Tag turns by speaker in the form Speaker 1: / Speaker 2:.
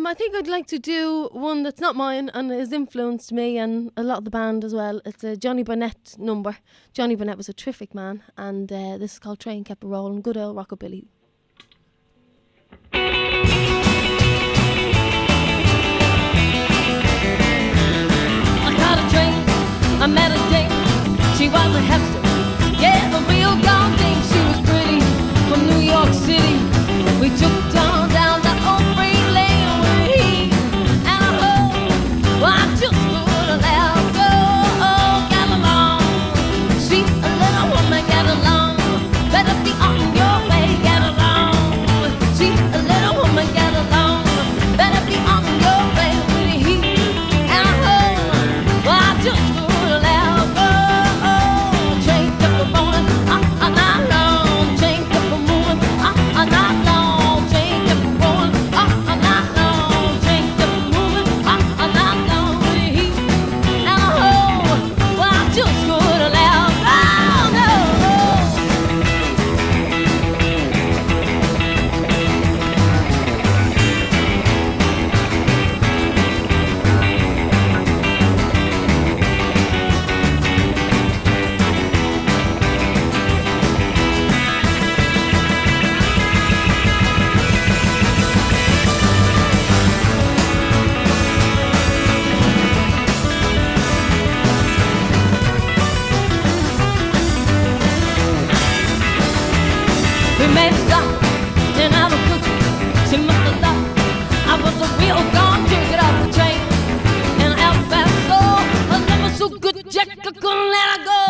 Speaker 1: I think I'd like to do one that's not mine and has influenced me and a lot of the band as well. It's a Johnny Burnett number. Johnny Burnett was a terrific man, and this is called Train Kept a Rollin', good old rockabilly.
Speaker 2: I caught a train, I met a dame, she was a hipster, yeah, a real gone dame. She was pretty, from New York City. We took down the old freight lane with he and a hoe. Well, I just couldn't let go. Get along, sweet little woman, get along. Better be on your way, get along. Sweet little woman, get along. Better be on your way with he and a hoe. Well, I just couldn't let go. Train kept a rolling, not long. Train kept a moving, not long. We made a stop in Albuquerque. She must have thought I was a real gone to get off the train in El Paso. I never so good, Jack, I couldn't let her go.